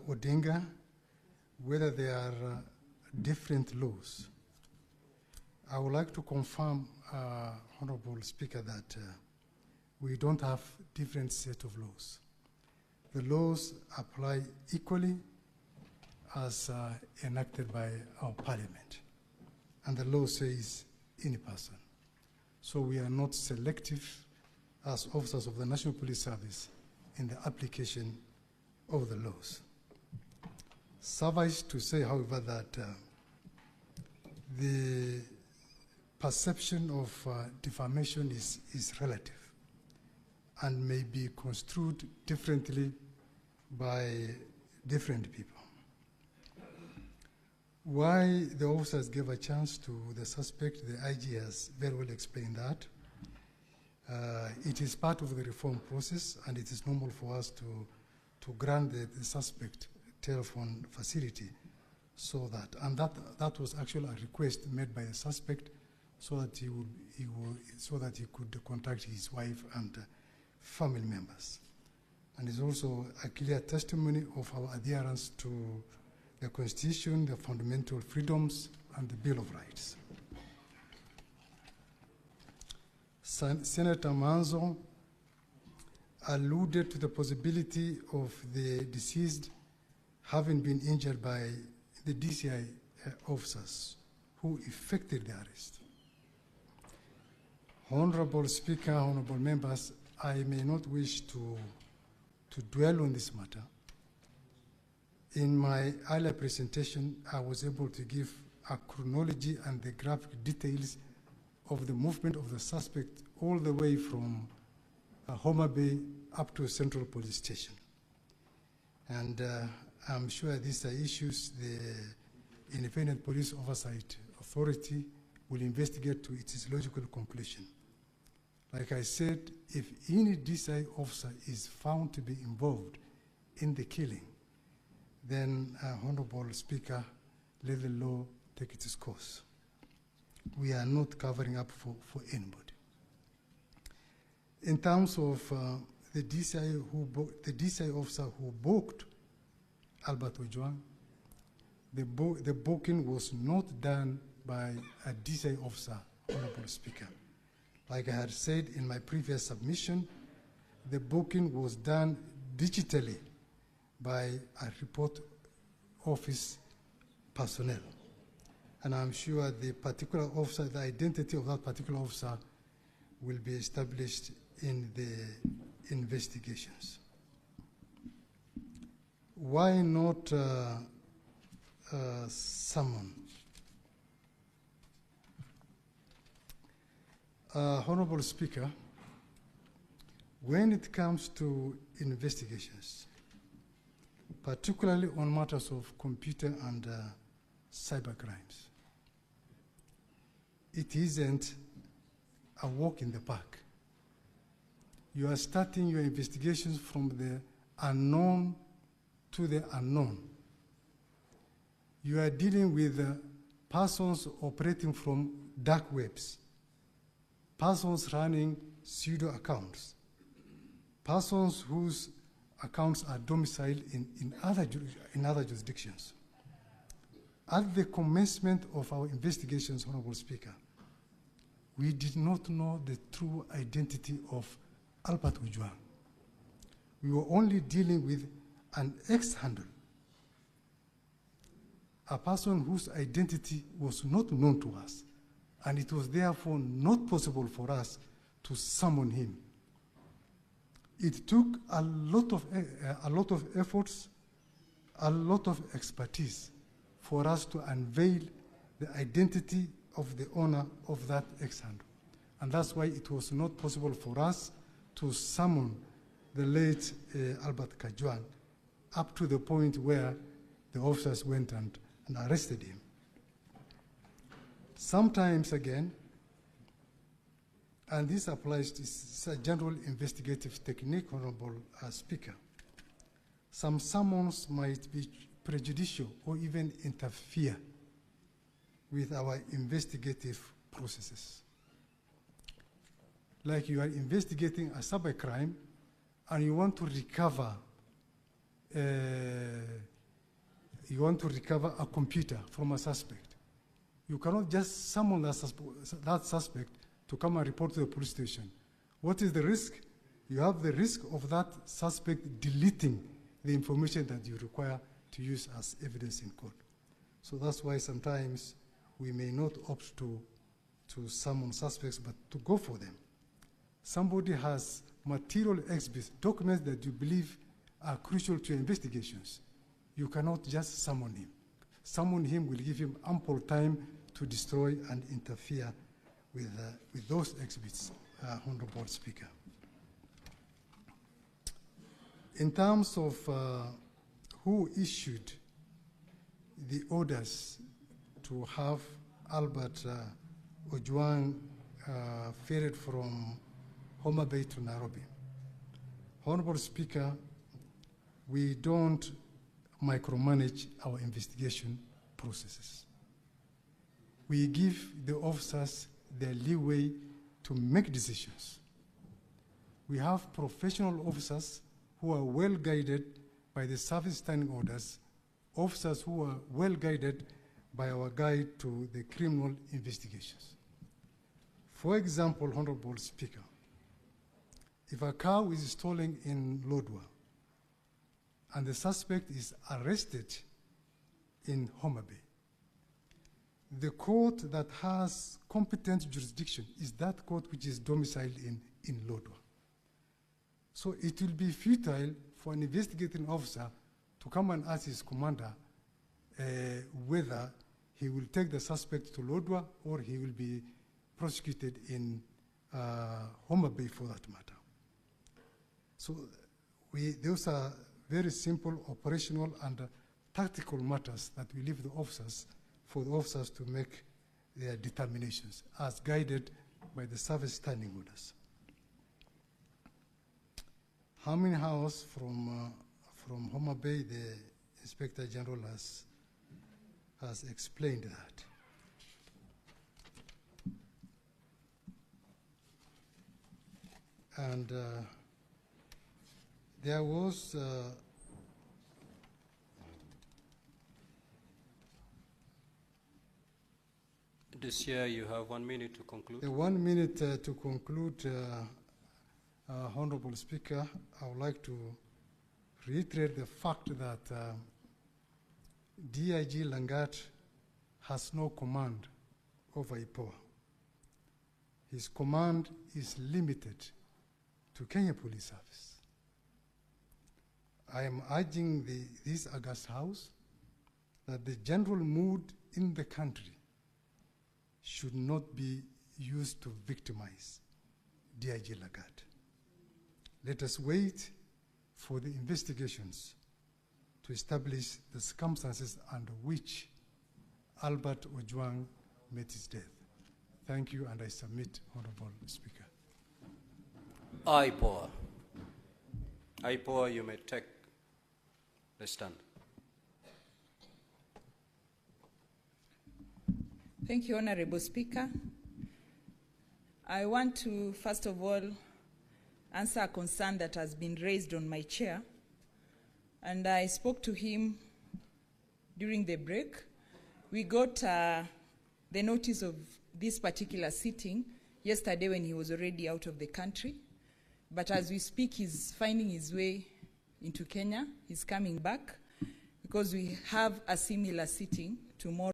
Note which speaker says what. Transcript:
Speaker 1: Odinga whether there are different laws. I would like to confirm, Honorable Speaker, that we don't have different set of laws. The laws apply equally as enacted by our Parliament. And the law says any person. So we are not selective as officers of the National Police Service in the application of the laws. Suffice to say, however, that the perception of defamation is relative and may be construed differently by different people. Why the officers gave a chance to the suspect, the IG has very well explained that. It is part of the reform process, and it is normal for us to grant the suspect telephone facility, so that, and that was actually a request made by the suspect, so that he could contact his wife and family members. And it's also a clear testimony of our adherence to the Constitution, the fundamental freedoms, and the Bill of Rights. Senator Manzo alluded to the possibility of the deceased having been injured by the DCI officers who effected the arrest. Honorable Speaker, honorable members, I may not wish to dwell on this matter. In my earlier presentation, I was able to give a chronology and the graphic details of the movement of the suspect all the way from Homa Bay up to Central Police Station. And I'm sure these are issues the Independent Police Oversight Authority will investigate to its logical conclusion. Like I said, if any DCI officer is found to be involved in the killing, then, Honorable Speaker, let the law take its course. We are not covering up for anybody. In terms of the DCI officer who booked Albert Ojwang, the booking was not done by a DCI officer, Honorable Speaker. Like I had said in my previous submission, the booking was done digitally by a report office personnel. And I'm sure the particular officer, the identity of that particular officer will be established in the investigations. Why not summon? Honorable Speaker, when it comes to investigations, particularly on matters of computer and cyber crimes, it isn't a walk in the park. You are starting your investigations from the unknown to the unknown. You are dealing with persons operating from dark webs, persons running pseudo accounts, persons whose accounts are domiciled in other jurisdictions. At the commencement of our investigations, Honorable Speaker, we did not know the true identity of Albert Ojwang. We were only dealing with an ex-handle, a person whose identity was not known to us, and it was therefore not possible for us to summon him. It took a lot of efforts, a lot of expertise for us to unveil the identity of the owner of that ex-handle. And that's why it was not possible for us to summon the late Albert Ojwang up to the point where the officers went and arrested him. Sometimes again, and this applies to a general investigative technique, Honorable Speaker, some summons might be prejudicial or even interfere with our investigative processes. Like you are investigating a cybercrime and you want to recover you want to recover a computer from a suspect. You cannot just summon that suspect to come and report to the police station. What is the risk? You have the risk of that suspect deleting the information that you require to use as evidence in court. So that's why sometimes we may not opt to summon suspects, but to go for them. Somebody has material exhibits, documents that you believe are crucial to your investigations. You cannot just summon him. Summon him will give him ample time to destroy and interfere with those exhibits, Honorable Speaker. In terms of who issued the orders to have Albert Ojwang ferried from Homa Bay to Nairobi, Honorable Speaker, we don't micromanage our investigation processes. We give the officers the leeway to make decisions. We have professional officers who are well guided by the service standing orders, officers who are well guided by our guide to the criminal investigations. For example, Honorable Speaker, if a car is stolen in Lodwar and the suspect is arrested in Homa Bay, the court that has competent jurisdiction is that court which is domiciled in Lodwar. So it will be futile for an investigating officer to come and ask his commander whether he will take the suspect to Lodwar or he will be prosecuted in Homa Bay for that matter. So those are very simple operational and tactical matters that we leave the officers for the officers to make their determinations as guided by the service standing orders. Harmony House from Homa Bay, the Inspector General has explained that. And there was
Speaker 2: this year you have 1 minute to conclude.
Speaker 1: 1 minute to conclude, Honorable Speaker. I would like to reiterate the fact that DIG Langat has no command over IPOA. His command is limited to Kenya Police Service. I am urging this August House that the general mood in the country should not be used to victimize DIG Lagat. Let us wait for the investigations to establish the circumstances under which Albert Ojwang met his death. Thank you, and I submit, Honorable Speaker.
Speaker 2: IPOA. IPOA, you may take the stand.
Speaker 3: Thank you, Honorable Speaker. I want to, first of all, answer a concern that has been raised on my chair. And I spoke to him during the break. We got the notice of this particular sitting yesterday when he was already out of the country. But as we speak, he's finding his way into Kenya. He's coming back because we have a similar sitting tomorrow.